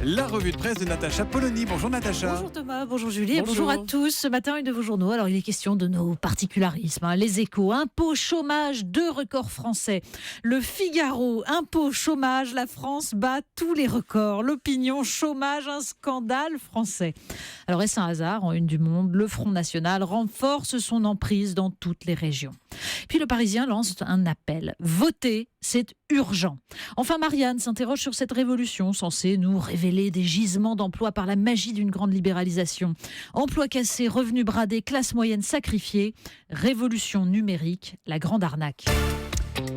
La revue de presse de Natacha Polony. Bonjour Natacha. Bonjour Thomas, bonjour Julie, et bonjour à tous. Ce matin, une de vos journaux. Alors, il est question de nos particularismes. Les Échos, impôt, chômage, 2 records français. Le Figaro, impôt, chômage, la France bat tous les records. L'Opinion, chômage, un scandale français. Alors, est-ce un hasard? En une du Monde, le Front National renforce son emprise dans toutes les régions. Puis le Parisien lance un appel. Voter, c'est urgent. Enfin, Marianne s'interroge sur cette révolution censée nous révéler des gisements d'emplois par la magie d'une grande libéralisation. Emplois cassés, revenus bradés, classe moyenne sacrifiée. Révolution numérique, la grande arnaque.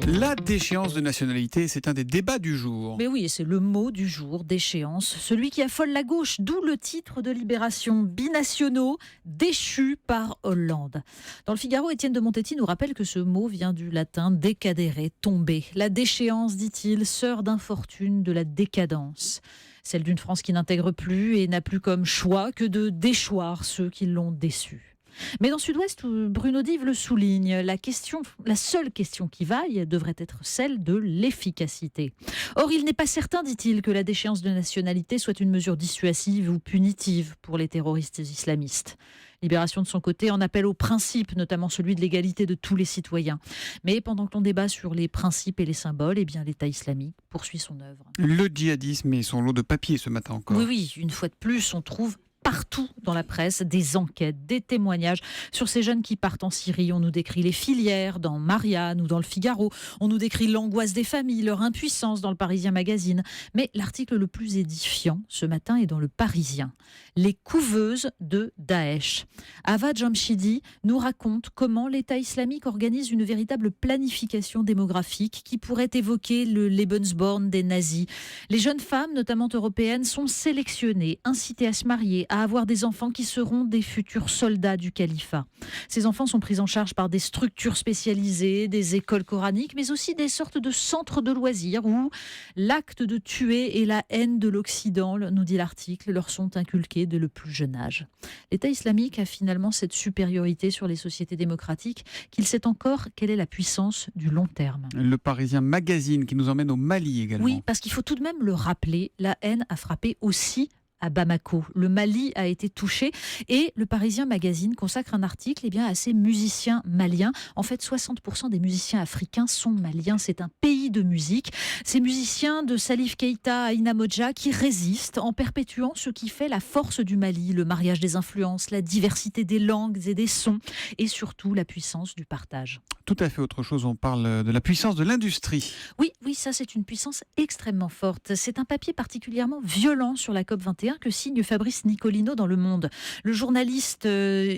La déchéance de nationalité, c'est un des débats du jour. Mais oui, et c'est le mot du jour, déchéance, celui qui affole la gauche, d'où le titre de Libération, binationaux, déchus par Hollande. Dans le Figaro, Étienne de Montetti nous rappelle que ce mot vient du latin décadere, tomber. La déchéance, dit-il, sœur d'infortune de la décadence. Celle d'une France qui n'intègre plus et n'a plus comme choix que de déchoir ceux qui l'ont déçue. Mais dans Sud-Ouest, Bruno Dive le souligne, la seule question qui vaille devrait être celle de l'efficacité. Or, il n'est pas certain, dit-il, que la déchéance de nationalité soit une mesure dissuasive ou punitive pour les terroristes islamistes. Libération, de son côté, en appelle aux principes, notamment celui de l'égalité de tous les citoyens. Mais pendant que l'on débat sur les principes et les symboles, l'État islamique poursuit son œuvre. Le djihadisme est son lot de papier ce matin encore. Oui, une fois de plus, on trouve partout dans la presse des enquêtes, des témoignages sur ces jeunes qui partent en Syrie. On nous décrit les filières dans Marianne ou dans le Figaro. On nous décrit l'angoisse des familles, leur impuissance dans le Parisien Magazine. Mais l'article le plus édifiant ce matin est dans le Parisien. Les couveuses de Daesh. Ava Jamshidi nous raconte comment l'État islamique organise une véritable planification démographique qui pourrait évoquer le Lebensborn des nazis. Les jeunes femmes, notamment européennes, sont sélectionnées, incitées à se marier, à avoir des enfants qui seront des futurs soldats du califat. Ces enfants sont pris en charge par des structures spécialisées, des écoles coraniques, mais aussi des sortes de centres de loisirs où l'acte de tuer et la haine de l'Occident, nous dit l'article, leur sont inculqués dès le plus jeune âge. L'État islamique a finalement cette supériorité sur les sociétés démocratiques qu'il sait encore quelle est la puissance du long terme. Le Parisien Magazine qui nous emmène au Mali également. Oui, parce qu'il faut tout de même le rappeler, la haine a frappé aussi à Bamako. Le Mali a été touché et le Parisien Magazine consacre un article à ces musiciens maliens. En fait, 60% des musiciens africains sont maliens. C'est un pays de musique. Ces musiciens de Salif Keïta à Ina Modja qui résistent en perpétuant ce qui fait la force du Mali, le mariage des influences, la diversité des langues et des sons et surtout la puissance du partage. Tout à fait autre chose, on parle de la puissance de l'industrie. Oui, ça c'est une puissance extrêmement forte. C'est un papier particulièrement violent sur la COP21 que signe Fabrice Nicolino dans Le Monde. Le journaliste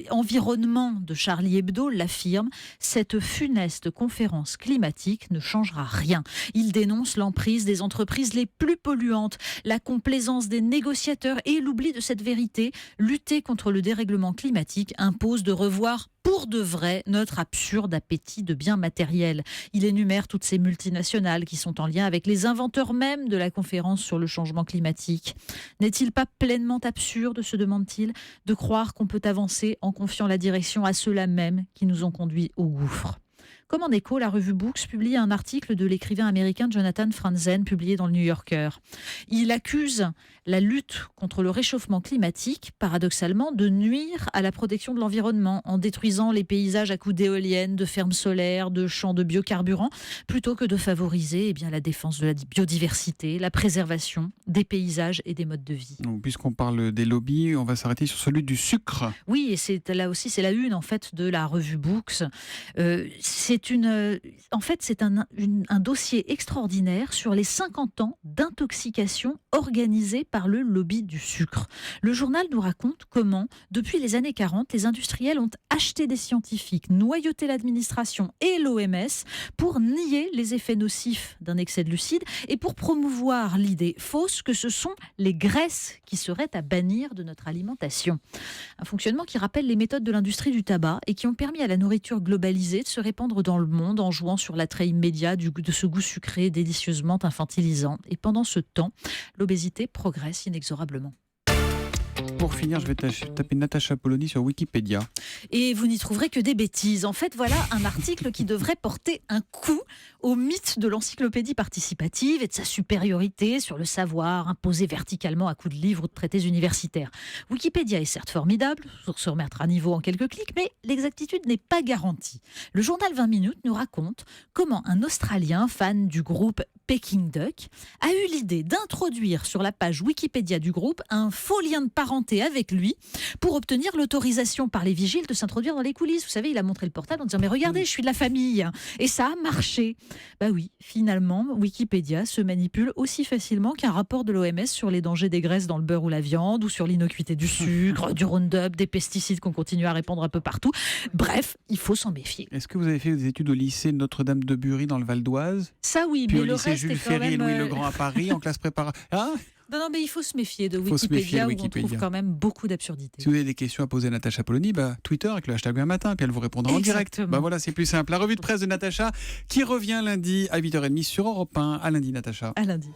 environnement de Charlie Hebdo l'affirme, cette funeste conférence climatique ne changera rien. Il dénonce l'emprise des entreprises les plus polluantes, la complaisance des négociateurs et l'oubli de cette vérité. Lutter contre le dérèglement climatique impose de revoir pour de vrai notre absurde appétit de biens matériels. Il énumère toutes ces multinationales qui sont en lien avec les inventeurs même de la conférence sur le changement climatique. N'est-il pas pleinement absurde, se demande-t-il, de croire qu'on peut avancer en confiant la direction à ceux-là même qui nous ont conduits au gouffre ? Comme en écho, la revue Books publie un article de l'écrivain américain Jonathan Franzen, publié dans le New Yorker. Il accuse la lutte contre le réchauffement climatique, paradoxalement, de nuire à la protection de l'environnement en détruisant les paysages à coups d'éoliennes, de fermes solaires, de champs de biocarburants, plutôt que de favoriser la défense de la biodiversité, la préservation des paysages et des modes de vie. Donc, puisqu'on parle des lobbies, on va s'arrêter sur celui du sucre. Oui, et c'est là aussi, c'est la une en fait de la revue Books. C'est un dossier extraordinaire sur les 50 ans d'intoxication organisée par le lobby du sucre. Le journal nous raconte comment, depuis les années 40, les industriels ont acheté des scientifiques, noyauté l'administration et l'OMS pour nier les effets nocifs d'un excès de glucides et pour promouvoir l'idée fausse que ce sont les graisses qui seraient à bannir de notre alimentation. Un fonctionnement qui rappelle les méthodes de l'industrie du tabac et qui ont permis à la nourriture globalisée de se répandre dans le monde en jouant sur l'attrait immédiat de ce goût sucré délicieusement infantilisant. Et pendant ce temps, l'obésité progresse inexorablement. Pour finir, je vais taper Natacha Polony sur Wikipédia. Et vous n'y trouverez que des bêtises. En fait, voilà un article qui devrait porter un coup au mythe de l'encyclopédie participative et de sa supériorité sur le savoir imposé verticalement à coups de livres ou de traités universitaires. Wikipédia est certes formidable, pour se remettre à niveau en quelques clics, mais l'exactitude n'est pas garantie. Le journal 20 minutes nous raconte comment un Australien fan du groupe Peking Duck a eu l'idée d'introduire sur la page Wikipédia du groupe un faux lien de parenté avec lui pour obtenir l'autorisation par les vigiles de s'introduire dans les coulisses. Vous savez, il a montré le portable en disant « Mais regardez, je suis de la famille !» Et ça a marché. Bah oui, finalement, Wikipédia se manipule aussi facilement qu'un rapport de l'OMS sur les dangers des graisses dans le beurre ou la viande, ou sur l'innocuité du sucre, du Roundup, des pesticides qu'on continue à répandre un peu partout. Bref, il faut s'en méfier. Est-ce que vous avez fait des études au lycée Notre-Dame-de-Bury dans le Val d'Oise? Ça oui, Puis mais au le lycée reste Jules est quand Ferry et même... Louis le Grand à Paris en classe préparatoire. Hein? Non, mais il faut se méfier de Faut se méfier Wikipédia, de où on Wikipédia. trouve quand même beaucoup d'absurdités. Si vous avez des questions à poser à Natacha Polony, Twitter avec le hashtag un matin, puis elle vous répondra en direct. Exactement. Voilà, c'est plus simple. La revue de presse de Natacha qui revient lundi à 8h30 sur Europe 1. À lundi, Natacha. À lundi.